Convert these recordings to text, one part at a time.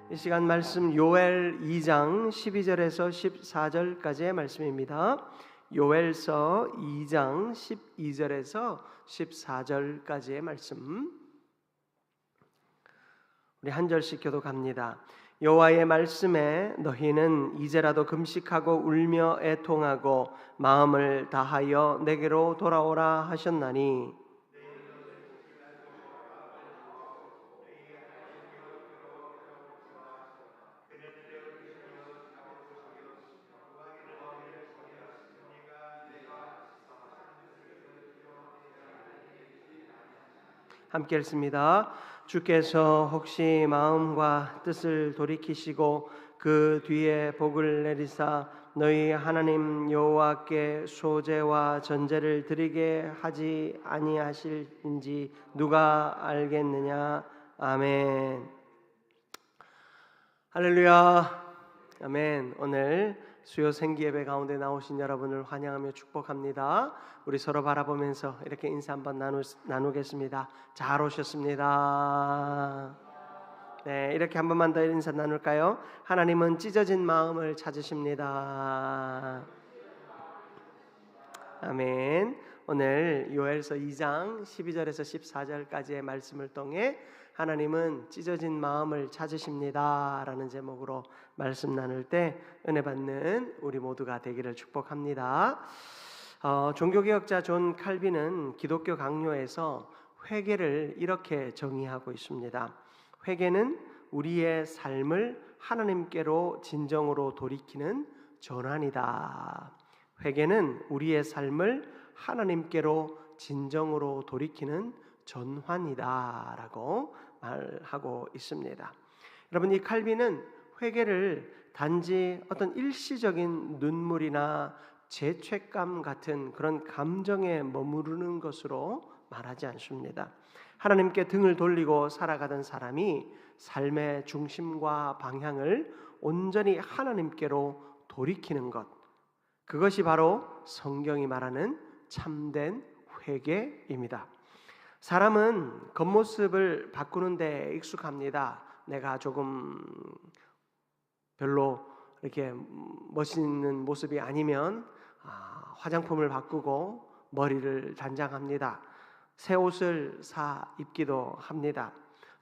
이 시간 말씀 요엘 2장 12절에서 14절까지의 말씀입니다. 요엘서 2장 12절에서 14절까지의 말씀. 우리 한 절씩 교독합니다. 여호와의 말씀에 너희는 이제라도 금식하고 울며 애통하고 마음을 다하여 내게로 돌아오라 하셨나니 함께 읽습니다. 주께서 혹시 마음과 뜻을 돌이키시고 그 뒤에 복을 내리사 너희 하나님 여호와께 소제와 전제를 드리게 하지 아니하실인지 누가 알겠느냐. 아멘. 할렐루야. 아멘. 오늘 수요 생기예배 가운데 나오신 여러분을 환영하며 축복합니다. 우리 서로 바라보면서 이렇게 인사 한번 나누겠습니다. 잘 오셨습니다. 네, 이렇게 한 번만 더 인사 나눌까요? 하나님은 찢어진 마음을 찾으십니다. 아멘. 오늘 요엘서 2장 12절에서 14절까지의 말씀을 통해 하나님은 찢어진 마음을 찾으십니다 라는 제목으로 말씀 나눌 때 은혜 받는 우리 모두가 되기를 축복합니다. 종교개혁자 존 칼빈은 기독교 강요에서 회개를 이렇게 정의하고 있습니다. 회개는 우리의 삶을 하나님께로 진정으로 돌이키는 전환이다. 회개는 우리의 삶을 하나님께로 진정으로 돌이키는 전환이다라고 말하고 있습니다. 여러분, 이 칼빈은 회개를 단지 어떤 일시적인 눈물이나 죄책감 같은 그런 감정에 머무르는 것으로 말하지 않습니다. 하나님께 등을 돌리고 살아가던 사람이 삶의 중심과 방향을 온전히 하나님께로 돌이키는 것, 그것이 바로 성경이 말하는 참된 회개입니다. 사람은 겉모습을 바꾸는 데 익숙합니다. 내가 조금 별로 이렇게 멋있는 모습이 아니면 화장품을 바꾸고 머리를 단장합니다. 새 옷을 사 입기도 합니다.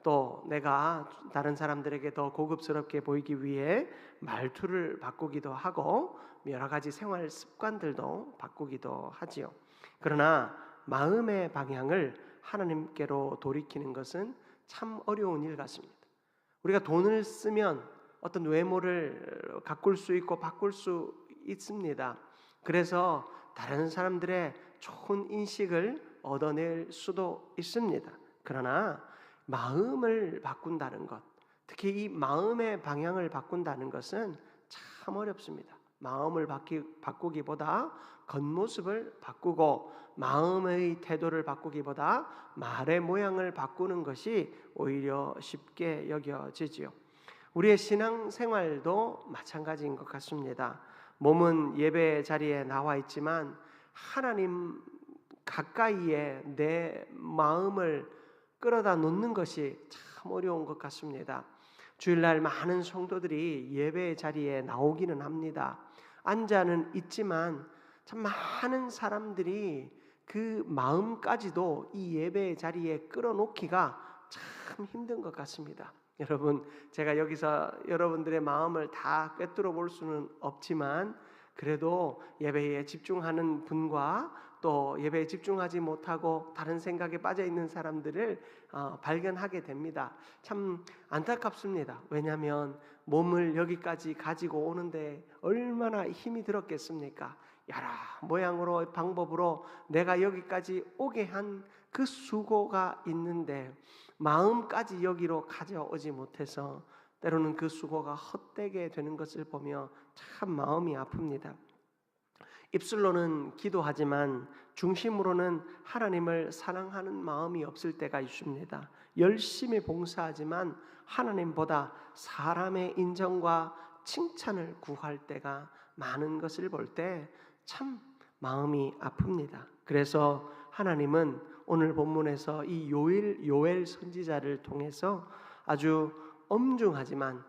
또 내가 다른 사람들에게 더 고급스럽게 보이기 위해 말투를 바꾸기도 하고 여러 가지 생활 습관들도 바꾸기도 하지요. 그러나 마음의 방향을 하나님께로 돌이키는 것은 참 어려운 일 같습니다. 우리가 돈을 쓰면 어떤 외모를 가꿀 수 있고 바꿀 수 있습니다. 그래서 다른 사람들의 좋은 인식을 얻어낼 수도 있습니다. 그러나 마음을 바꾼다는 것, 특히 이 마음의 방향을 바꾼다는 것은 참 어렵습니다. 마음을 바꾸기보다 겉모습을 바꾸고 마음의 태도를 바꾸기보다 말의 모양을 바꾸는 것이 오히려 쉽게 여겨지지요. 우리의 신앙생활도 마찬가지인 것 같습니다. 몸은 예배 자리에 나와 있지만 하나님 가까이에 내 마음을 끌어다 놓는 것이 참 어려운 것 같습니다. 주일날 많은 성도들이 예배 자리에 나오기는 합니다. 앉아는 있지만 참 많은 사람들이 그 마음까지도 이 예배 자리에 끌어놓기가 참 힘든 것 같습니다. 여러분, 제가 여기서 여러분들의 마음을 다 꿰뚫어 볼 수는 없지만 그래도 예배에 집중하는 분과 또 예배에 집중하지 못하고 다른 생각에 빠져 있는 사람들을 발견하게 됩니다. 참 안타깝습니다. 왜냐하면 몸을 여기까지 가지고 오는데 얼마나 힘이 들었겠습니까? 여러 모양으로 방법으로 내가 여기까지 오게 한 그 수고가 있는데 마음까지 여기로 가져오지 못해서 때로는 그 수고가 헛되게 되는 것을 보며 참 마음이 아픕니다. 입술로는 기도하지만 중심으로는 하나님을 사랑하는 마음이 없을 때가 있습니다. 열심히 봉사하지만 하나님보다 사람의 인정과 칭찬을 구할 때가 많은 것을 볼 때 참 마음이 아픕니다. 그래서 하나님은 오늘 본문에서 이 요엘 선지자를 통해서 아주 엄중하지만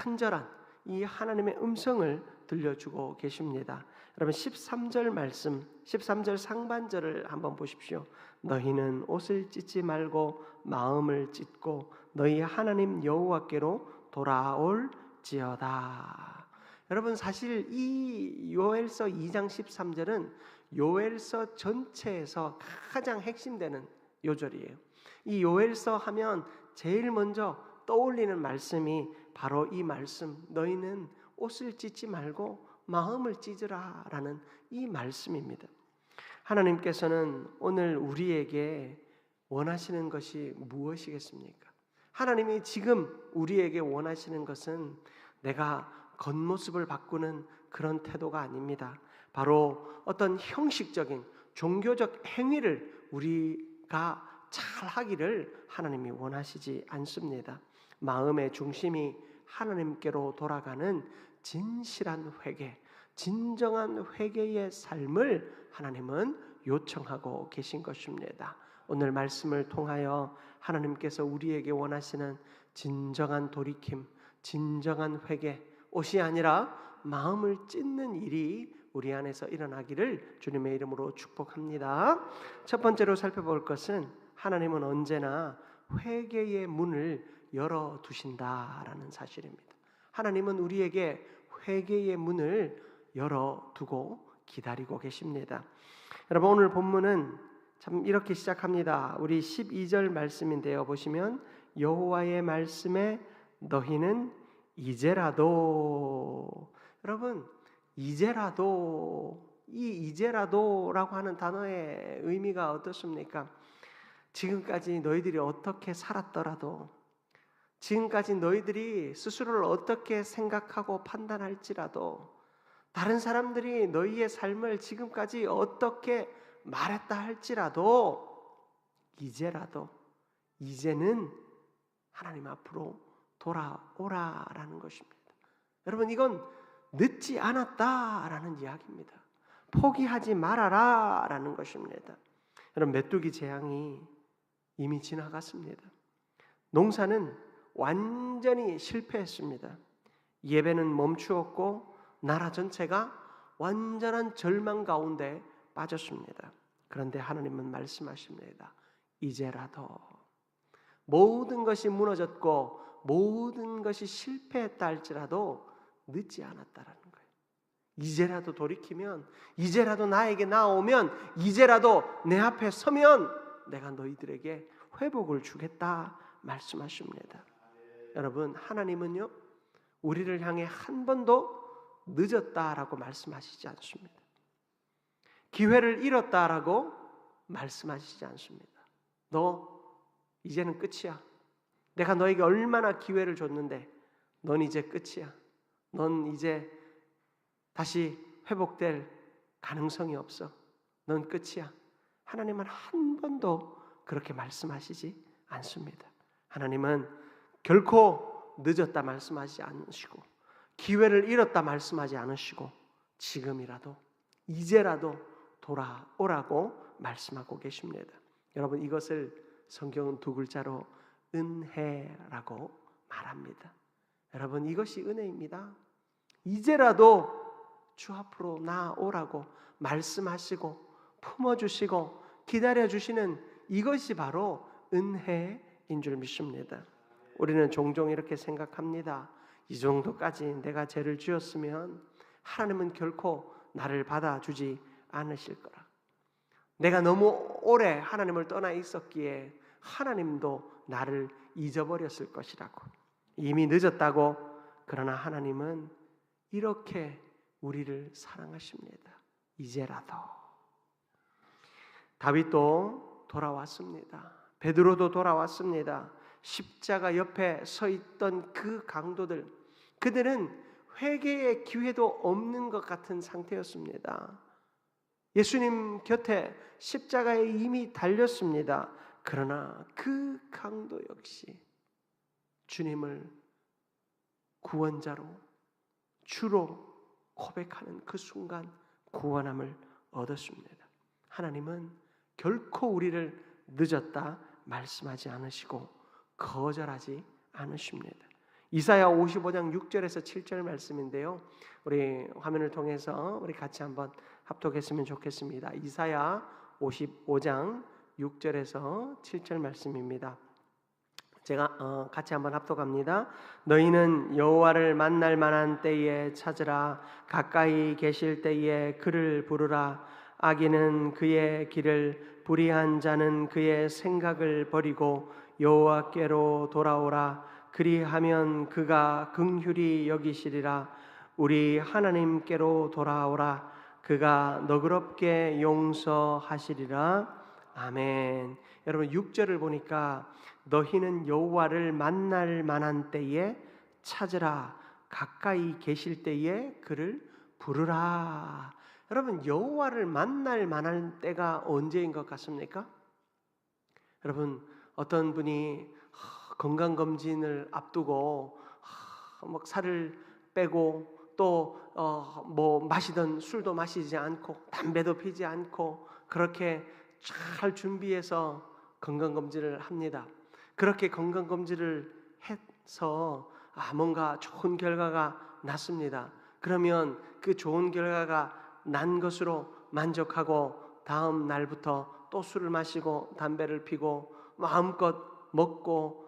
간절한 이 하나님의 음성을 들려주고 계십니다. 여러분 13절 말씀, 13절 상반절을 한번 보십시오. 너희는 옷을 찢지 말고 마음을 찢고 너희 하나님 여호와께로 돌아올지어다. 여러분 사실 이 요엘서 2장 13절은 요엘서 전체에서 가장 핵심되는 요절이에요. 이 요엘서 하면 제일 먼저 떠올리는 말씀이 바로 이 말씀, 너희는 옷을 찢지 말고 마음을 찢으라 라는 이 말씀입니다. 하나님께서는 오늘 우리에게 원하시는 것이 무엇이겠습니까? 하나님이 지금 우리에게 원하시는 것은 내가 겉모습을 바꾸는 그런 태도가 아닙니다. 바로 어떤 형식적인 종교적 행위를 우리가 잘 하기를 하나님이 원하시지 않습니다. 마음의 중심이 하나님께로 돌아가는 진실한 회개, 진정한 회개의 삶을 하나님은 요청하고 계신 것입니다. 오늘 말씀을 통하여 하나님께서 우리에게 원하시는 진정한 돌이킴, 진정한 회개, 옷이 아니라 마음을 찢는 일이 우리 안에서 일어나기를 주님의 이름으로 축복합니다. 첫 번째로 살펴볼 것은 하나님은 언제나 회개의 문을 열어두신다라는 사실입니다. 하나님은 우리에게 회개의 문을 열어두고 기다리고 계십니다. 여러분 오늘 본문은 참 이렇게 시작합니다. 우리 12절 말씀인데요. 보시면 여호와의 말씀에 너희는 이제라도, 여러분 이제라도, 이 이제라도라고 하는 단어의 의미가 어떻습니까? 지금까지 너희들이 어떻게 살았더라도, 지금까지 너희들이 스스로를 어떻게 생각하고 판단할지라도, 다른 사람들이 너희의 삶을 지금까지 어떻게 말했다 할지라도, 이제라도, 이제는 하나님 앞으로 돌아오라라는 것입니다. 여러분 이건 늦지 않았다라는 이야기입니다. 포기하지 말아라라는 것입니다. 여러분 메뚜기 재앙이 이미 지나갔습니다. 농사는 완전히 실패했습니다. 예배는 멈추었고 나라 전체가 완전한 절망 가운데 빠졌습니다. 그런데 하나님은 말씀하십니다. 이제라도, 모든 것이 무너졌고 모든 것이 실패했다 할지라도 늦지 않았다라는 거예요. 이제라도 돌이키면, 이제라도 나에게 나오면, 이제라도 내 앞에 서면 내가 너희들에게 회복을 주겠다 말씀하십니다. 여러분 하나님은요 우리를 향해 한 번도 늦었다라고 말씀하시지 않습니다. 기회를 잃었다라고 말씀하시지 않습니다. 너 이제는 끝이야. 내가 너에게 얼마나 기회를 줬는데 넌 이제 끝이야. 넌 이제 다시 회복될 가능성이 없어. 넌 끝이야. 하나님은 한 번도 그렇게 말씀하시지 않습니다. 하나님은 결코 늦었다 말씀하지 않으시고 기회를 잃었다 말씀하지 않으시고 지금이라도 이제라도 돌아오라고 말씀하고 계십니다. 여러분 이것을 성경은 두 글자로 은혜라고 말합니다. 여러분 이것이 은혜입니다. 이제라도 주 앞으로 나오라고 말씀하시고 품어주시고 기다려주시는 이것이 바로 은혜인 줄 믿습니다. 우리는 종종 이렇게 생각합니다. 이 정도까지 내가 죄를 지었으면 하나님은 결코 나를 받아주지 않으실 거라. 내가 너무 오래 하나님을 떠나 있었기에 하나님도 나를 잊어버렸을 것이라고. 이미 늦었다고. 그러나 하나님은 이렇게 우리를 사랑하십니다. 이제라도. 다윗도 돌아왔습니다. 베드로도 돌아왔습니다. 십자가 옆에 서 있던 그 강도들, 그들은 회개의 기회도 없는 것 같은 상태였습니다. 예수님 곁에 십자가에 이미 달렸습니다. 그러나 그 강도 역시 주님을 구원자로 주로 고백하는 그 순간 구원함을 얻었습니다. 하나님은 결코 우리를 늦었다 말씀하지 않으시고 거절하지 않으십니다. 이사야 55장 6절에서 7절 말씀인데요. 우리 화면을 통해서 우리 같이 한번 합독했으면 좋겠습니다. 이사야 55장 6절에서 7절 말씀입니다. 제가 같이 한번 합독합니다. 너희는 여호와를 만날 만한 때에 찾으라. 가까이 계실 때에 그를 부르라. 악인은 그의 길을, 불의한 자는 그의 생각을 버리고 여호와께로 돌아오라. 그리하면 그가 긍휼히 여기시리라. 우리 하나님께로 돌아오라. 그가 너그럽게 용서하시리라. 아멘. 여러분 6절을 보니까 너희는 여호와를 만날 만한 때에 찾으라. 가까이 계실 때에 그를 부르라. 여러분 여호와를 만날 만한 때가 언제인 것 같습니까? 여러분 어떤 분이 건강검진을 앞두고 막 살을 빼고 또 뭐 마시던 술도 마시지 않고 담배도 피지 않고 그렇게 잘 준비해서 건강검진을 합니다. 그렇게 건강검진을 해서 뭔가 좋은 결과가 났습니다. 그러면 그 좋은 결과가 난 것으로 만족하고 다음 날부터 또 술을 마시고 담배를 피고 마음껏 먹고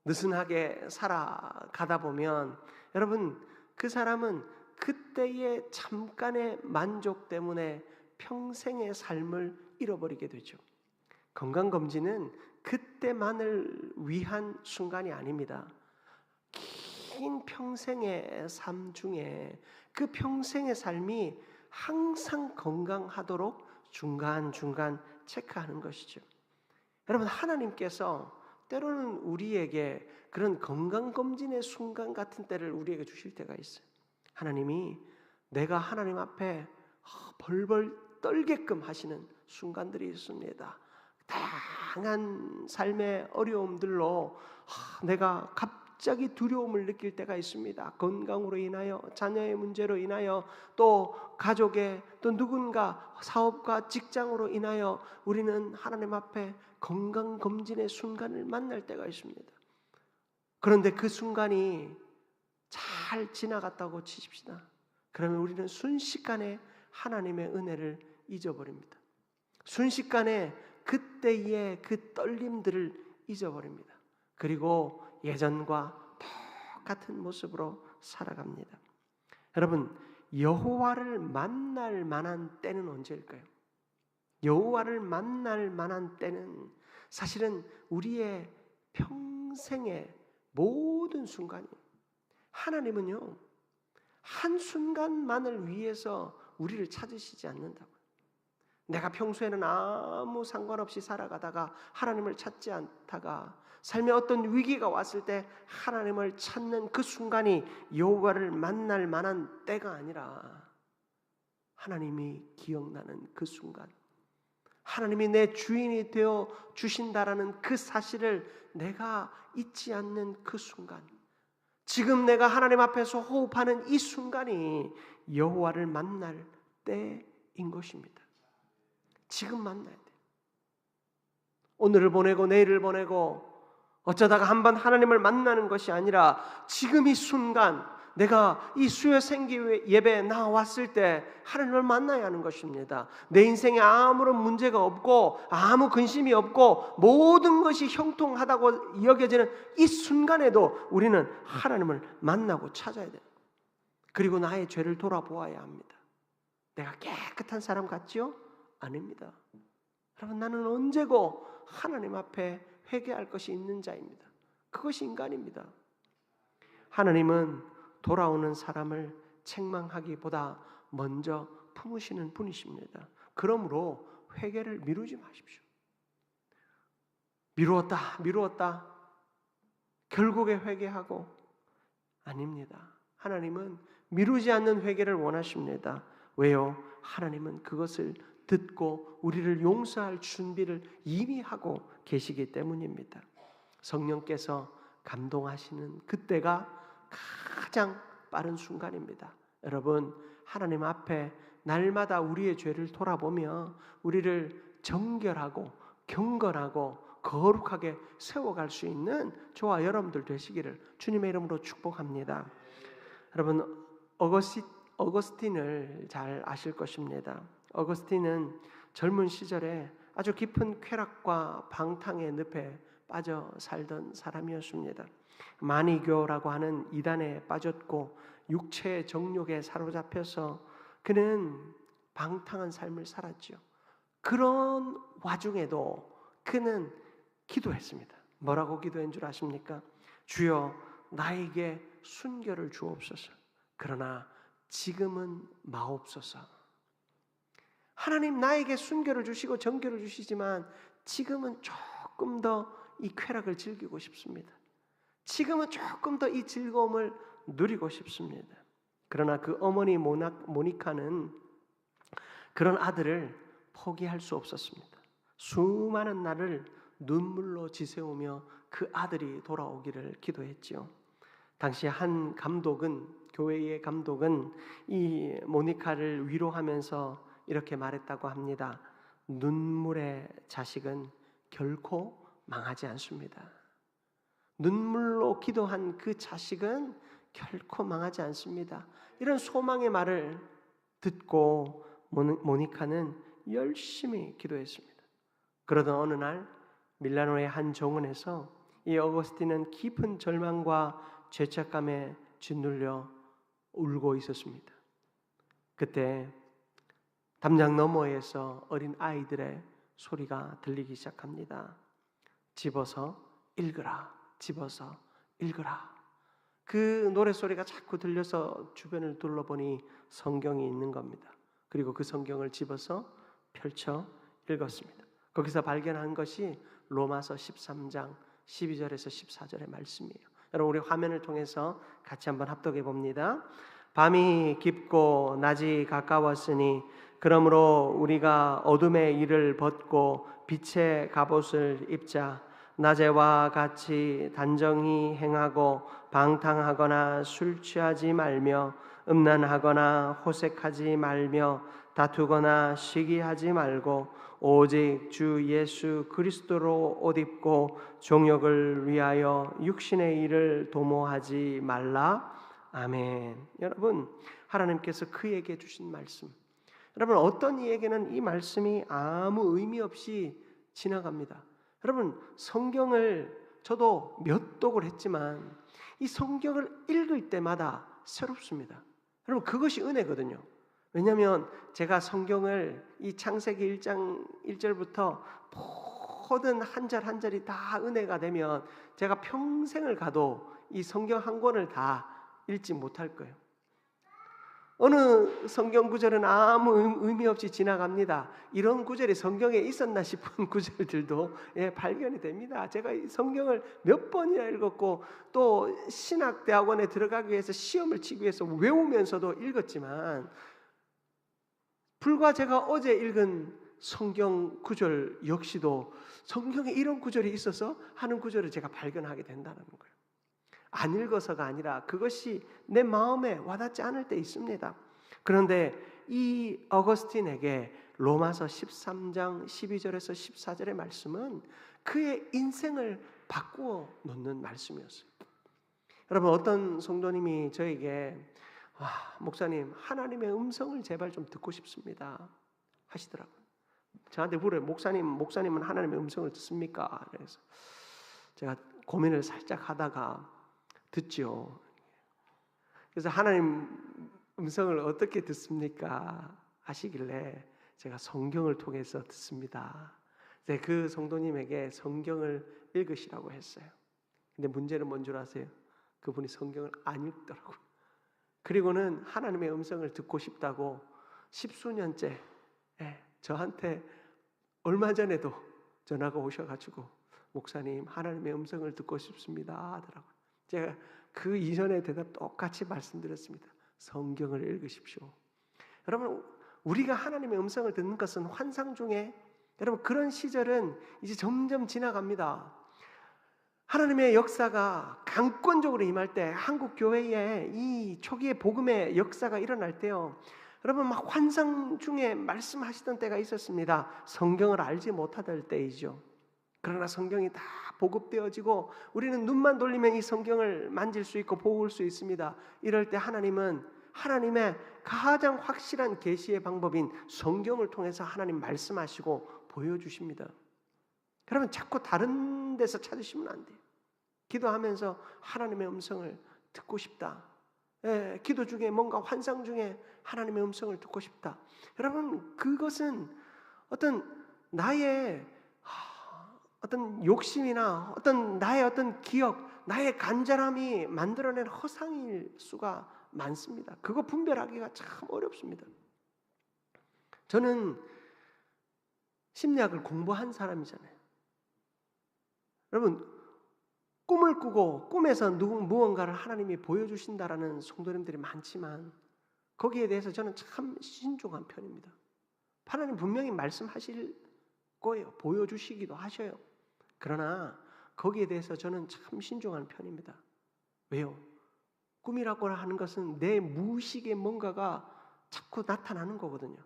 느슨하게 살아가다 보면 여러분 그 사람은 그때의 잠깐의 만족 때문에 평생의 삶을 잃어버리게 되죠. 건강검진은 그때만을 위한 순간이 아닙니다. 긴 평생의 삶 중에 그 평생의 삶이 항상 건강하도록 중간중간 체크하는 것이죠. 여러분 하나님께서 때로는 우리에게 그런 건강검진의 순간 같은 때를 우리에게 주실 때가 있어요. 하나님이 내가 하나님 앞에 벌벌 떨게끔 하시는 순간들이 있습니다. 다양한 삶의 어려움들로 내가 갑자기 두려움을 느낄 때가 있습니다. 건강으로 인하여, 자녀의 문제로 인하여, 또 가족의, 또 누군가 사업과 직장으로 인하여 우리는 하나님 앞에 건강검진의 순간을 만날 때가 있습니다. 그런데 그 순간이 잘 지나갔다고 치십시다. 그러면 우리는 순식간에 하나님의 은혜를 잊어버립니다. 순식간에 그때의 그 떨림들을 잊어버립니다. 그리고 예전과 똑같은 모습으로 살아갑니다. 여러분 여호와를 만날 만한 때는 언제일까요? 여호와를 만날 만한 때는 사실은 우리의 평생의 모든 순간이에요. 하나님은요 한순간만을 위해서 우리를 찾으시지 않는다고요. 내가 평소에는 아무 상관없이 살아가다가 하나님을 찾지 않다가 삶에 어떤 위기가 왔을 때 하나님을 찾는 그 순간이 여호와를 만날 만한 때가 아니라 하나님이 기억나는 그 순간, 하나님이 내 주인이 되어 주신다라는 그 사실을 내가 잊지 않는 그 순간, 지금 내가 하나님 앞에서 호흡하는 이 순간이 여호와를 만날 때인 것입니다. 지금 만나야 돼. 오늘을 보내고 내일을 보내고 어쩌다가 한번 하나님을 만나는 것이 아니라 지금 이 순간 내가 이 수요 생기 예배에 나왔을 때 하나님을 만나야 하는 것입니다. 내 인생에 아무런 문제가 없고 아무 근심이 없고 모든 것이 형통하다고 여겨지는 이 순간에도 우리는 하나님을 만나고 찾아야 돼요. 그리고 나의 죄를 돌아보아야 합니다. 내가 깨끗한 사람 같지요? 아닙니다. 여러분 나는 언제고 하나님 앞에 회개할 것이 있는 자입니다. 그것이 인간입니다. 하나님은 돌아오는 사람을 책망하기보다 먼저 품으시는 분이십니다. 그러므로 회개를 미루지 마십시오. 미루었다 결국에 회개하고 아닙니다. 하나님은 미루지 않는 회개를 원하십니다. 왜요? 하나님은 그것을 듣고 우리를 용서할 준비를 이미 하고 계시기 때문입니다. 성령께서 감동하시는 그때가 가장 빠른 순간입니다. 여러분 하나님 앞에 날마다 우리의 죄를 돌아보며 우리를 정결하고 경건하고 거룩하게 세워갈 수 있는 저와 여러분들 되시기를 주님의 이름으로 축복합니다. 여러분, 어거스틴을 잘 아실 것입니다. 어거스틴은 젊은 시절에 아주 깊은 쾌락과 방탕의 늪에 빠져 살던 사람이었습니다. 마니교라고 하는 이단에 빠졌고 육체의 정욕에 사로잡혀서 그는 방탕한 삶을 살았죠. 그런 와중에도 그는 기도했습니다. 뭐라고 기도한 줄 아십니까? 주여, 나에게 순결을 주옵소서. 그러나 지금은 마옵소서. 하나님, 나에게 순결을 주시고 정결을 주시지만 지금은 조금 더 이 쾌락을 즐기고 싶습니다. 지금은 조금 더 이 즐거움을 누리고 싶습니다. 그러나 그 어머니 모니카는 그런 아들을 포기할 수 없었습니다. 수많은 날을 눈물로 지새우며 그 아들이 돌아오기를 기도했지요. 당시 한 감독은, 교회의 감독은 이 모니카를 위로하면서 이렇게 말했다고 합니다. 눈물의 자식은 결코 망하지 않습니다. 눈물로 기도한 그 자식은 결코 망하지 않습니다. 이런 소망의 말을 듣고 모니카는 열심히 기도했습니다. 그러던 어느 날 밀라노의 한 정원에서 이 어거스틴은 깊은 절망과 죄책감에 짓눌려 울고 있었습니다. 그때 담장 너머에서 어린 아이들의 소리가 들리기 시작합니다. 집어서 읽으라, 집어서 읽으라. 그 노래소리가 자꾸 들려서 주변을 둘러보니 성경이 있는 겁니다. 그리고 그 성경을 집어서 펼쳐 읽었습니다. 거기서 발견한 것이 로마서 13장 12절에서 14절의 말씀이에요. 여러분, 우리 화면을 통해서 같이 한번 합독해 봅니다. 밤이 깊고 낮이 가까웠으니 그러므로 우리가 어둠의 일을 벗고 빛의 갑옷을 입자. 낮에와 같이 단정히 행하고 방탕하거나 술 취하지 말며 음란하거나 호색하지 말며 다투거나 시기하지 말고 오직 주 예수 그리스도로 옷 입고 종욕을 위하여 육신의 일을 도모하지 말라. 아멘. 여러분, 하나님께서 그에게 주신 말씀, 여러분, 어떤 이에게는 이 말씀이 아무 의미 없이 지나갑니다. 여러분, 성경을 저도 몇 독을 했지만 이 성경을 읽을 때마다 새롭습니다. 여러분, 그것이 은혜거든요. 왜냐하면 제가 성경을 이 창세기 1장 1절부터 모든 한 절 한 절이 다 은혜가 되면 제가 평생을 가도 이 성경 한 권을 다 읽지 못할 거예요. 어느 성경 구절은 아무 의미 없이 지나갑니다. 이런 구절이 성경에 있었나 싶은 구절들도 발견이 됩니다. 제가 이 성경을 몇 번이나 읽었고 또 신학대학원에 들어가기 위해서 시험을 치기 위해서 외우면서도 읽었지만 불과 제가 어제 읽은 성경 구절 역시도 성경에 이런 구절이 있어서 하는 구절을 제가 발견하게 된다는 거예요. 안 읽어서가 아니라 그것이 내 마음에 와닿지 않을 때 있습니다. 그런데 이 어거스틴에게 로마서 13장 12절에서 14절의 말씀은 그의 인생을 바꾸어 놓는 말씀이었어요. 여러분, 어떤 성도님이 저에게 목사님, 하나님의 음성을 제발 좀 듣고 싶습니다 하시더라고요. 저한테 물어요. 목사님은 하나님의 음성을 듣습니까? 그래서 제가 고민을 살짝 하다가 듣죠. 그래서 하나님 음성을 어떻게 듣습니까? 하시길래 제가 성경을 통해서 듣습니다. 그 성도님에게 성경을 읽으시라고 했어요. 근데 문제는 뭔 줄 아세요? 그분이 성경을 안 읽더라고요. 그리고는 하나님의 음성을 듣고 싶다고 십수년째 저한테 얼마 전에도 전화가 오셔가지고 목사님, 하나님의 음성을 듣고 싶습니다 하더라고요. 제가 그 이전의 대답 똑같이 말씀드렸습니다. 성경을 읽으십시오. 여러분, 우리가 하나님의 음성을 듣는 것은 환상 중에, 여러분, 그런 시절은 이제 점점 지나갑니다. 하나님의 역사가 강권적으로 임할 때, 한국 교회에 이 초기의 복음의 역사가 일어날 때요, 여러분, 막 환상 중에 말씀하시던 때가 있었습니다. 성경을 알지 못하던 때이죠. 그러나 성경이 다 보급되어지고 우리는 눈만 돌리면 이 성경을 만질 수 있고 보을 수 있습니다. 이럴 때 하나님은 하나님의 가장 확실한 계시의 방법인 성경을 통해서 하나님 말씀하시고 보여주십니다. 그러면 자꾸 다른 데서 찾으시면 안 돼요. 기도하면서 하나님의 음성을 듣고 싶다. 기도 중에 뭔가 환상 중에 하나님의 음성을 듣고 싶다. 여러분, 그것은 어떤 나의 어떤 욕심이나 어떤 나의 어떤 기억, 나의 간절함이 만들어낸 허상일 수가 많습니다. 그거 분별하기가 참 어렵습니다. 저는 심리학을 공부한 사람이잖아요. 여러분, 꿈을 꾸고 꿈에서 무언가를 하나님이 보여주신다라는 성도님들이 많지만 거기에 대해서 저는 참 신중한 편입니다. 하나님 분명히 말씀하실 거예요. 보여주시기도 하셔요. 그러나 거기에 대해서 저는 참 신중한 편입니다. 왜요? 꿈이라고 하는 것은 내 무의식의 뭔가가 자꾸 나타나는 거거든요.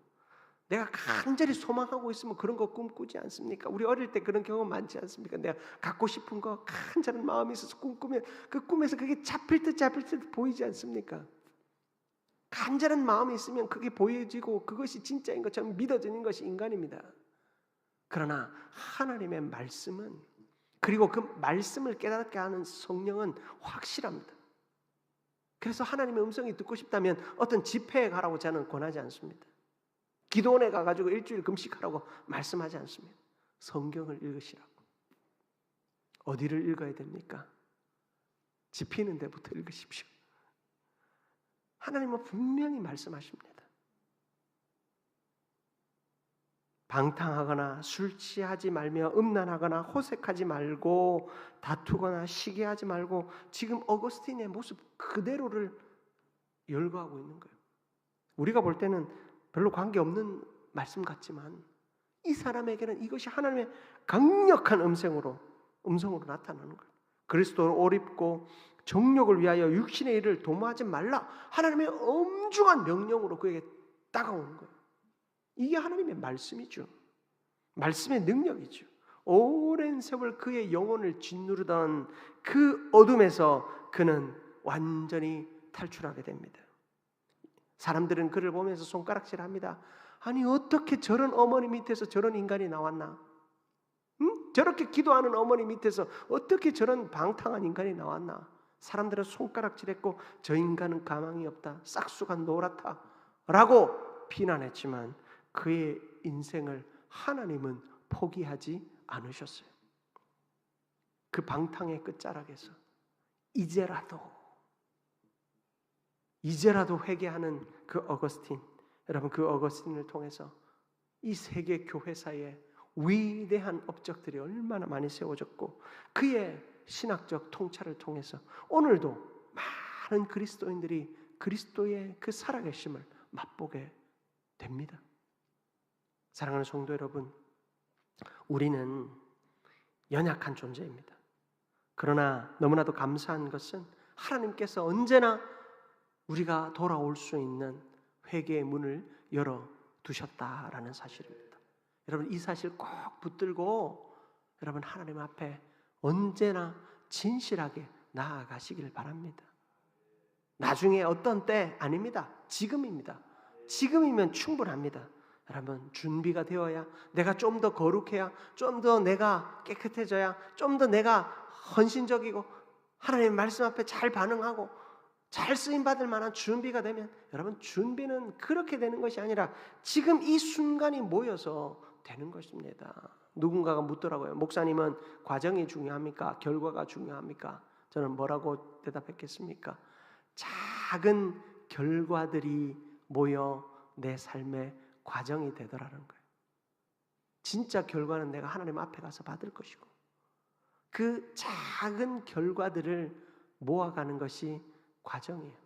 내가 간절히 소망하고 있으면 그런 거 꿈꾸지 않습니까? 우리 어릴 때 그런 경험 많지 않습니까? 내가 갖고 싶은 거 간절한 마음이 있어서 꿈꾸면 그 꿈에서 그게 잡힐 듯 보이지 않습니까? 간절한 마음이 있으면 그게 보여지고 그것이 진짜인 것처럼 믿어지는 것이 인간입니다. 그러나 하나님의 말씀은, 그리고 그 말씀을 깨닫게 하는 성령은 확실합니다. 그래서 하나님의 음성이 듣고 싶다면 어떤 집회에 가라고 저는 권하지 않습니다. 기도원에 가가지고 일주일 금식하라고 말씀하지 않습니다. 성경을 읽으시라고. 어디를 읽어야 됩니까? 집히는 데부터 읽으십시오. 하나님은 분명히 말씀하십니다. 방탕하거나 술 취하지 말며 음란하거나 호색하지 말고 다투거나 시기하지 말고, 지금 어거스틴의 모습 그대로를 열거하고 있는 거예요. 우리가 볼 때는 별로 관계없는 말씀 같지만 이 사람에게는 이것이 하나님의 강력한 음성으로 나타나는 거예요. 그리스도를 옷 입고 정욕을 위하여 육신의 일을 도모하지 말라. 하나님의 엄중한 명령으로 그에게 다가오는 거예요. 이게 하나님의 말씀이죠. 말씀의 능력이죠. 오랜 세월 그의 영혼을 짓누르던 그 어둠에서 그는 완전히 탈출하게 됩니다. 사람들은 그를 보면서 손가락질합니다. 아니, 어떻게 저런 어머니 밑에서 저런 인간이 나왔나? 응? 저렇게 기도하는 어머니 밑에서 어떻게 저런 방탕한 인간이 나왔나? 사람들은 손가락질했고 저 인간은 가망이 없다, 싹수가 노랗다 라고 비난했지만 그의 인생을 하나님은 포기하지 않으셨어요. 그 방탕의 끝자락에서 이제라도 회개하는 그 어거스틴, 여러분, 그 어거스틴을 통해서 이 세계 교회 사이에 위대한 업적들이 얼마나 많이 세워졌고 그의 신학적 통찰을 통해서 오늘도 많은 그리스도인들이 그리스도의 그 살아계심을 맛보게 됩니다. 사랑하는 성도 여러분, 우리는 연약한 존재입니다. 그러나 너무나도 감사한 것은 하나님께서 언제나 우리가 돌아올 수 있는 회개의 문을 열어두셨다라는 사실입니다. 여러분, 이 사실 꼭 붙들고 여러분 하나님 앞에 언제나 진실하게 나아가시길 바랍니다. 나중에 어떤 때 아닙니다. 지금입니다. 지금이면 충분합니다. 여러분, 준비가 되어야, 내가 좀 더 거룩해야, 좀 더 내가 깨끗해져야, 좀 더 내가 헌신적이고 하나님의 말씀 앞에 잘 반응하고 잘 쓰임받을 만한 준비가 되면, 여러분, 준비는 그렇게 되는 것이 아니라 지금 이 순간이 모여서 되는 것입니다. 누군가가 묻더라고요. 목사님은 과정이 중요합니까? 결과가 중요합니까? 저는 뭐라고 대답했겠습니까? 작은 결과들이 모여 내 삶의 과정이 되더라는 거예요. 진짜 결과는 내가 하나님 앞에 가서 받을 것이고 그 작은 결과들을 모아가는 것이 과정이에요.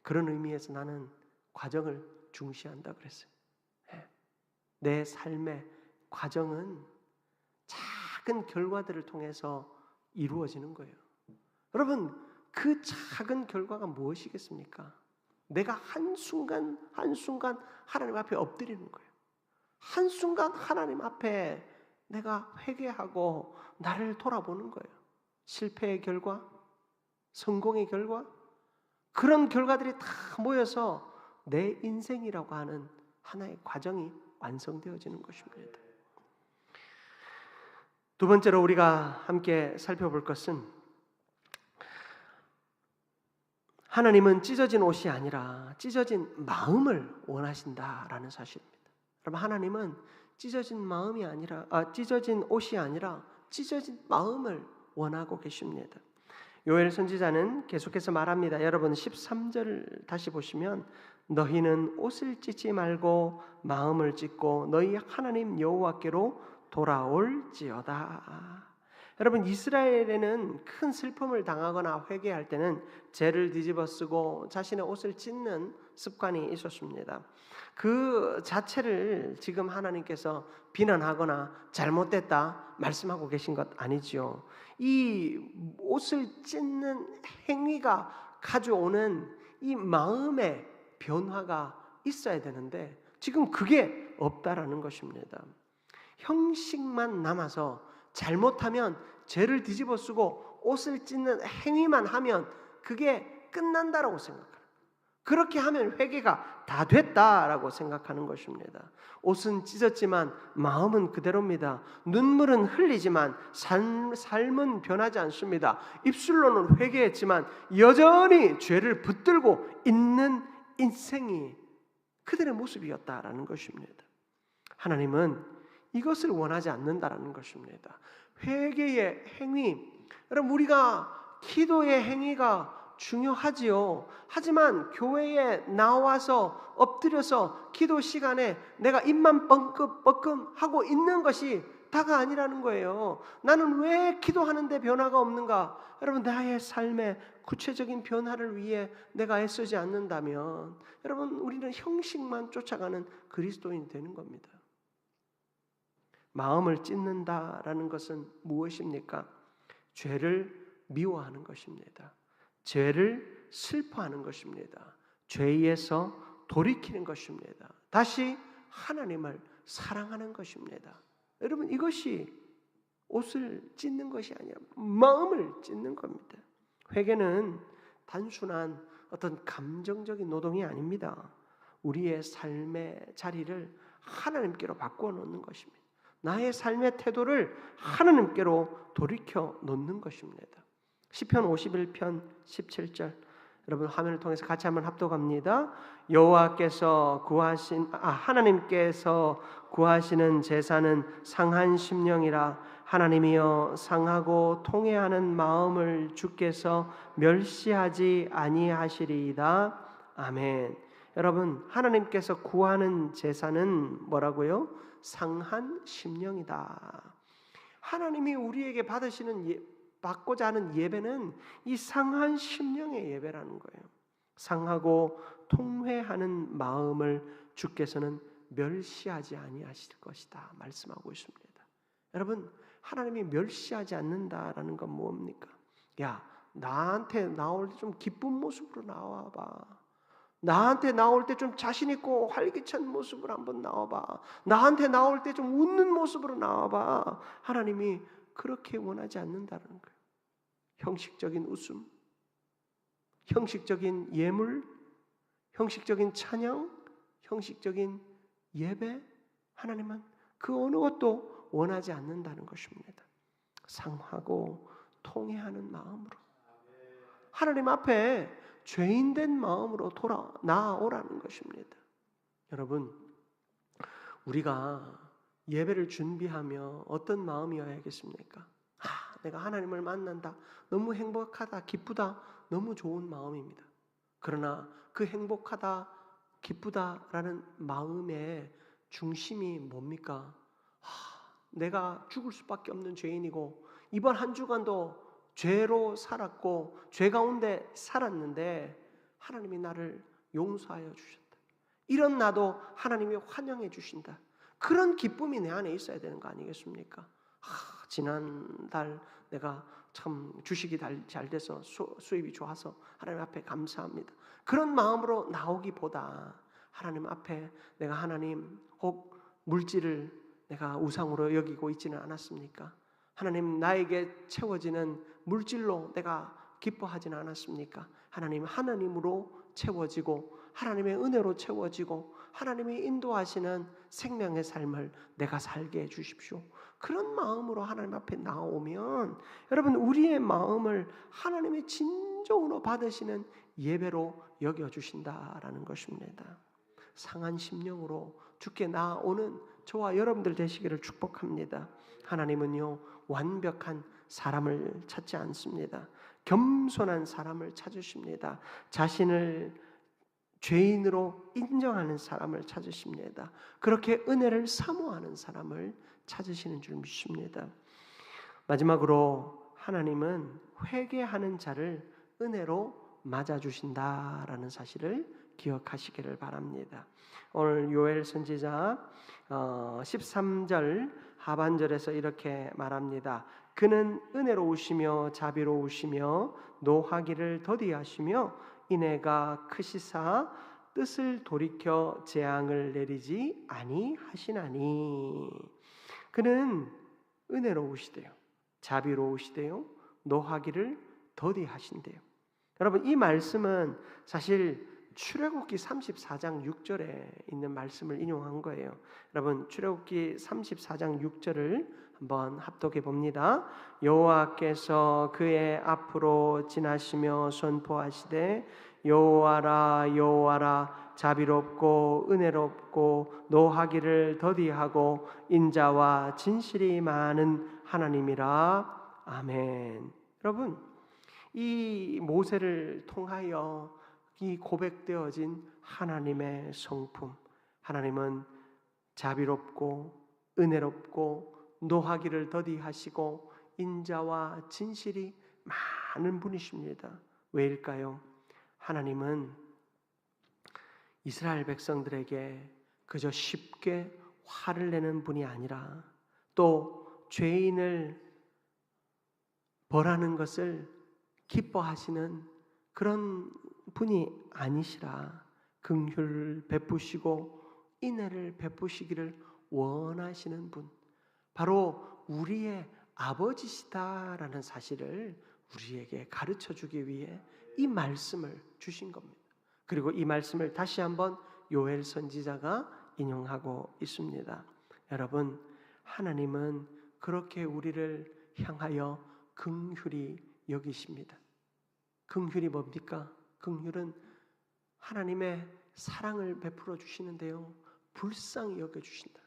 그런 의미에서 나는 과정을 중시한다 그랬어요. 내 삶의 과정은 작은 결과들을 통해서 이루어지는 거예요. 여러분, 그 작은 결과가 무엇이겠습니까? 내가 한순간 한순간 하나님 앞에 엎드리는 거예요. 한순간 하나님 앞에 내가 회개하고 나를 돌아보는 거예요. 실패의 결과, 성공의 결과, 그런 결과들이 다 모여서 내 인생이라고 하는 하나의 과정이 완성되어지는 것입니다. 두 번째로 우리가 함께 살펴볼 것은 하나님은 찢어진 옷이 아니라 찢어진 마음을 원하신다라는 사실입니다. 여러분, 하나님은 찢어진 옷이 아니라 찢어진 마음을 원하고 계십니다. 요엘 선지자는 계속해서 말합니다. 여러분 13절 다시 보시면 너희는 옷을 찢지 말고 마음을 찢고 너희 하나님 여호와께로 돌아올지어다. 여러분, 이스라엘에는 큰 슬픔을 당하거나 회개할 때는 죄를 뒤집어쓰고 자신의 옷을 찢는 습관이 있었습니다. 그 자체를 지금 하나님께서 비난하거나 잘못됐다 말씀하고 계신 것 아니지요. 이 옷을 찢는 행위가 가져오는 이 마음의 변화가 있어야 되는데 지금 그게 없다라는 것입니다. 형식만 남아서 잘못하면 죄를 뒤집어쓰고 옷을 찢는 행위만 하면 그게 끝난다라고 생각해요. 그렇게 하면 회개가 다 됐다라고 생각하는 것입니다. 옷은 찢었지만 마음은 그대로입니다. 눈물은 흘리지만 삶은 변하지 않습니다. 입술로는 회개했지만 여전히 죄를 붙들고 있는 인생이 그들의 모습이었다라는 것입니다. 하나님은 이것을 원하지 않는다라는 것입니다. 회개의 행위, 여러분 우리가 기도의 행위가 중요하지요. 하지만 교회에 나와서 엎드려서 기도 시간에 내가 입만 뻥끗뻥끗 하고 있는 것이 다가 아니라는 거예요. 나는 왜 기도하는데 변화가 없는가? 여러분, 나의 삶의 구체적인 변화를 위해 내가 애쓰지 않는다면 여러분, 우리는 형식만 쫓아가는 그리스도인이 되는 겁니다. 마음을 찢는다라는 것은 무엇입니까? 죄를 미워하는 것입니다. 죄를 슬퍼하는 것입니다. 죄에서 돌이키는 것입니다. 다시 하나님을 사랑하는 것입니다. 여러분, 이것이 옷을 찢는 것이 아니라 마음을 찢는 겁니다. 회개는 단순한 어떤 감정적인 노동이 아닙니다. 우리의 삶의 자리를 하나님께로 바꾸어 놓는 것입니다. 나의 삶의 태도를 하나님께로 돌이켜 놓는 것입니다. 시편 51편 17절, 여러분 화면을 통해서 같이 한번 합독합니다. 하나님께서 구하시는 제사는 상한 심령이라. 하나님이여, 상하고 통회하는 마음을 주께서 멸시하지 아니하시리이다. 아멘. 여러분, 하나님께서 구하는 제사는 뭐라고요? 상한 심령이다. 하나님이 우리에게 받고자 하는 예배는 이 상한 심령의 예배라는 거예요. 상하고 통회하는 마음을 주께서는 멸시하지 아니하실 것이다 말씀하고 있습니다. 여러분, 하나님이 멸시하지 않는다라는 건 뭡니까? 야, 나한테 나올 때 좀 기쁜 모습으로 나와봐. 나한테 나올 때 좀 자신 있고 활기찬 모습으로 한번 나와봐. 나한테 나올 때 좀 웃는 모습으로 나와봐. 하나님이 그렇게 원하지 않는다는 거예요. 형식적인 웃음, 형식적인 예물, 형식적인 찬양, 형식적인 예배, 하나님은 그 어느 것도 원하지 않는다는 것입니다. 상하고 통회하는 마음으로 하나님 앞에 죄인된 마음으로 나아오라는 것입니다. 여러분, 우리가 예배를 준비하며 어떤 마음이어야겠습니까? 내가 하나님을 만난다, 너무 행복하다, 기쁘다, 너무 좋은 마음입니다. 그러나 그 행복하다, 기쁘다라는 마음의 중심이 뭡니까? 내가 죽을 수밖에 없는 죄인이고 이번 한 주간도 죄로 살았고 죄 가운데 살았는데 하나님이 나를 용서하여 주셨다. 이런 나도 하나님이 환영해 주신다. 그런 기쁨이 내 안에 있어야 되는 거 아니겠습니까? 지난달 내가 참 주식이 잘 돼서 수입이 좋아서 하나님 앞에 감사합니다. 그런 마음으로 나오기보다 하나님 앞에 내가 하나님 혹 물질을 내가 우상으로 여기고 있지는 않았습니까? 하나님, 나에게 채워지는 물질로 내가 기뻐하지는 않았습니까? 하나님, 하나님으로 채워지고 하나님의 은혜로 채워지고 하나님이 인도하시는 생명의 삶을 내가 살게 해주십시오. 그런 마음으로 하나님 앞에 나오면 여러분, 우리의 마음을 하나님의 진정으로 받으시는 예배로 여겨주신다라는 것입니다. 상한 심령으로 주께 나오는 저와 여러분들 되시기를 축복합니다. 하나님은요, 완벽한 사람을 찾지 않습니다. 겸손한 사람을 찾으십니다. 자신을 죄인으로 인정하는 사람을 찾으십니다. 그렇게 은혜를 사모하는 사람을 찾으시는 줄 믿습니다. 마지막으로 하나님은 회개하는 자를 은혜로 맞아주신다라는 사실을 기억하시기를 바랍니다. 오늘 요엘 선지자 13절 하반절에서 이렇게 말합니다. 그는 은혜로우시며 자비로우시며 노하기를 더디하시며 인애가 크시사 뜻을 돌이켜 재앙을 내리지 아니하시나니. 그는 은혜로우시대요, 자비로우시대요, 노하기를 더디하신대요. 여러분, 이 말씀은 사실 출애굽기 34장 6절에 있는 말씀을 인용한 거예요. 여러분, 출애굽기 34장 6절을 한번 합독해 봅니다. 여호와께서 그의 앞으로 지나시며 선포하시되 여호와라 여호와라 자비롭고 은혜롭고 노하기를 더디하고 인자와 진실이 많은 하나님이라. 아멘. 여러분, 이 모세를 통하여 이 고백되어진 하나님의 성품, 하나님은 자비롭고 은혜롭고 노하기를 더디하시고 인자와 진실이 많은 분이십니다. 왜일까요? 하나님은 이스라엘 백성들에게 그저 쉽게 화를 내는 분이 아니라 또 죄인을 벌하는 것을 기뻐하시는 그런 분이 아니시라 긍휼을 베푸시고 인애를 베푸시기를 원하시는 분, 바로 우리의 아버지시다라는 사실을 우리에게 가르쳐주기 위해 이 말씀을 주신 겁니다. 그리고 이 말씀을 다시 한번 요엘 선지자가 인용하고 있습니다. 여러분, 하나님은 그렇게 우리를 향하여 긍휼히 여기십니다. 긍휼이 뭡니까? 긍휼은 하나님의 사랑을 베풀어 주시는데요, 불쌍히 여겨주신다.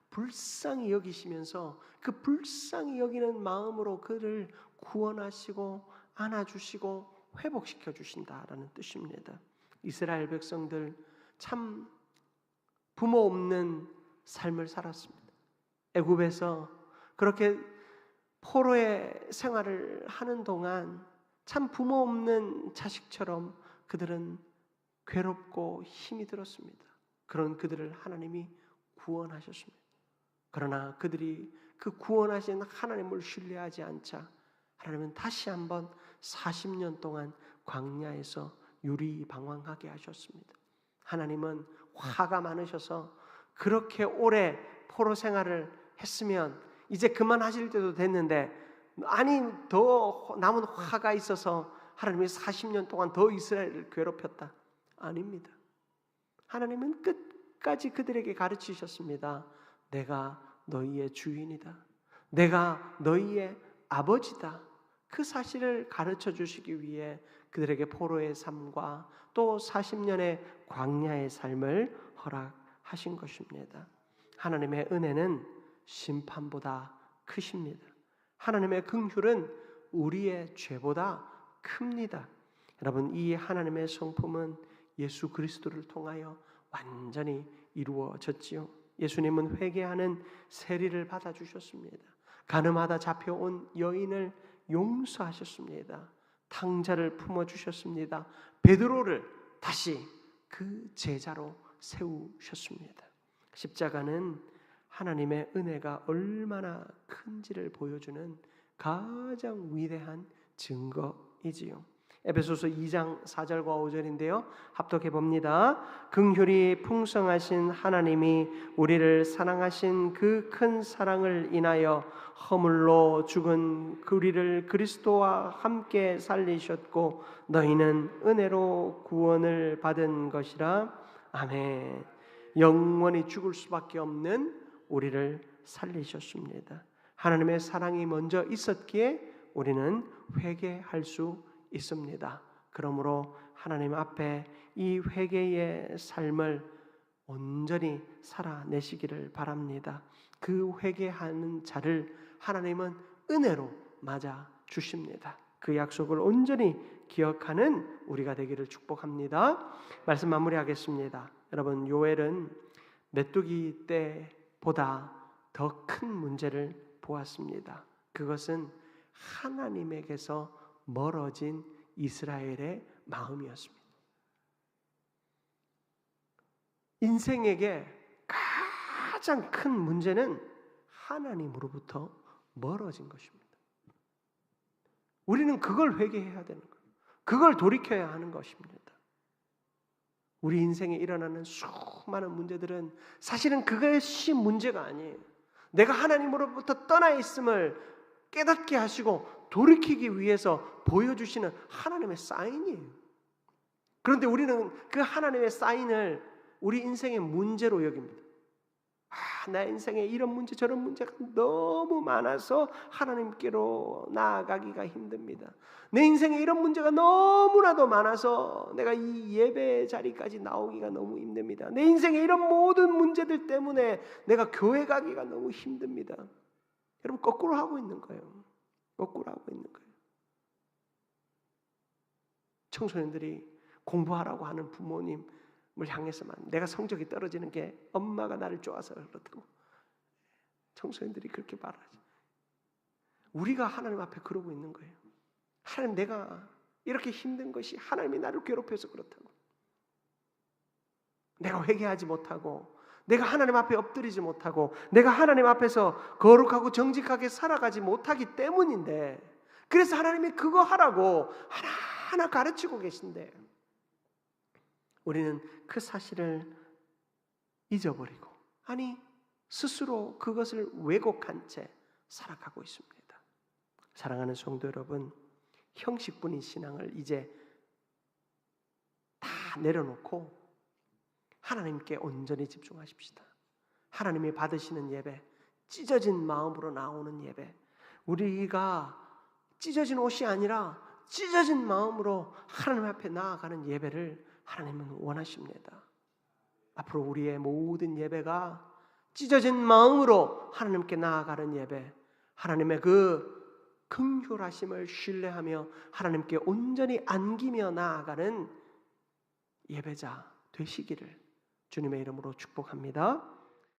불쌍히 여기시면서 그 불쌍히 여기는 마음으로 그를 구원하시고 안아주시고 회복시켜 주신다라는 뜻입니다. 이스라엘 백성들 참 부모 없는 삶을 살았습니다. 애굽에서 그렇게 포로의 생활을 하는 동안 참 부모 없는 자식처럼 그들은 괴롭고 힘이 들었습니다. 그런 그들을 하나님이 구원하셨습니다. 그러나 그들이 그 구원하신 하나님을 신뢰하지 않자 하나님은 다시 한번 40년 동안 광야에서 유리방황하게 하셨습니다. 하나님은 화가 많으셔서 그렇게 오래 포로 생활을 했으면 이제 그만하실 때도 됐는데, 아니 더 남은 화가 있어서 하나님이 40년 동안 더 이스라엘을 괴롭혔다. 아닙니다. 하나님은 끝까지 그들에게 가르치셨습니다. 내가 너희의 주인이다. 내가 너희의 아버지다. 그 사실을 가르쳐 주시기 위해 그들에게 포로의 삶과 또 40년의 광야의 삶을 허락하신 것입니다. 하나님의 은혜는 심판보다 크십니다. 하나님의 긍휼은 우리의 죄보다 큽니다. 여러분, 이 하나님의 성품은 예수 그리스도를 통하여 완전히 이루어졌지요. 예수님은 회개하는 세리를 받아주셨습니다. 가늠하다 잡혀온 여인을 용서하셨습니다. 탕자를 품어주셨습니다. 베드로를 다시 그 제자로 세우셨습니다. 십자가는 하나님의 은혜가 얼마나 큰지를 보여주는 가장 위대한 증거이지요. 에베소서 2장 4절과 5절인데요. 합독해 봅니다. 긍휼이 풍성하신 하나님이 우리를 사랑하신 그 큰 사랑을 인하여 허물로 죽은 우리를 그리스도와 함께 살리셨고 너희는 은혜로 구원을 받은 것이라. 아멘. 영원히 죽을 수밖에 없는 우리를 살리셨습니다. 하나님의 사랑이 먼저 있었기에 우리는 회개할 수 있습니다. 그러므로 하나님 앞에 이 회개의 삶을 온전히 살아내시기를 바랍니다. 그 회개하는 자를 하나님은 은혜로 맞아 주십니다. 그 약속을 온전히 기억하는 우리가 되기를 축복합니다. 말씀 마무리하겠습니다. 여러분, 요엘은 메뚜기 떼보다 더 큰 문제를 보았습니다. 그것은 하나님에게서 멀어진 이스라엘의 마음이었습니다. 인생에게 가장 큰 문제는 하나님으로부터 멀어진 것입니다. 우리는 그걸 회개해야 되는 거예요. 그걸 돌이켜야 하는 것입니다. 우리 인생에 일어나는 수많은 문제들은 사실은 그것이 문제가 아니에요. 내가 하나님으로부터 떠나 있음을 깨닫게 하시고 돌이키기 위해서 보여주시는 하나님의 사인이에요. 그런데 우리는 그 하나님의 사인을 우리 인생의 문제로 여깁니다. 내 인생에 이런 문제 저런 문제가 너무 많아서 하나님께로 나아가기가 힘듭니다. 내 인생에 이런 문제가 너무나도 많아서 내가 이 예배 자리까지 나오기가 너무 힘듭니다. 내 인생에 이런 모든 문제들 때문에 내가 교회 가기가 너무 힘듭니다. 여러분, 거꾸로 하고 있는 거예요. 거꾸로 하고 있는 거예요. 청소년들이 공부하라고 하는 부모님을 향해서만 내가 성적이 떨어지는 게 엄마가 나를 좋아서 그렇다고 청소년들이 그렇게 말하지. 우리가 하나님 앞에 그러고 있는 거예요. 하나님, 내가 이렇게 힘든 것이 하나님이 나를 괴롭혀서 그렇다고, 내가 회개하지 못하고 내가 하나님 앞에 엎드리지 못하고 내가 하나님 앞에서 거룩하고 정직하게 살아가지 못하기 때문인데, 그래서 하나님이 그거 하라고 하나하나 가르치고 계신데 우리는 그 사실을 잊어버리고, 아니 스스로 그것을 왜곡한 채 살아가고 있습니다. 사랑하는 성도 여러분, 형식뿐인 신앙을 이제 다 내려놓고 하나님께 온전히 집중하십시다. 하나님이 받으시는 예배, 찢어진 마음으로 나오는 예배, 우리가 찢어진 옷이 아니라 찢어진 마음으로 하나님 앞에 나아가는 예배를 하나님은 원하십니다. 앞으로 우리의 모든 예배가 찢어진 마음으로 하나님께 나아가는 예배, 하나님의 그 긍휼하심을 신뢰하며 하나님께 온전히 안기며 나아가는 예배자 되시기를 주님의 이름으로 축복합니다.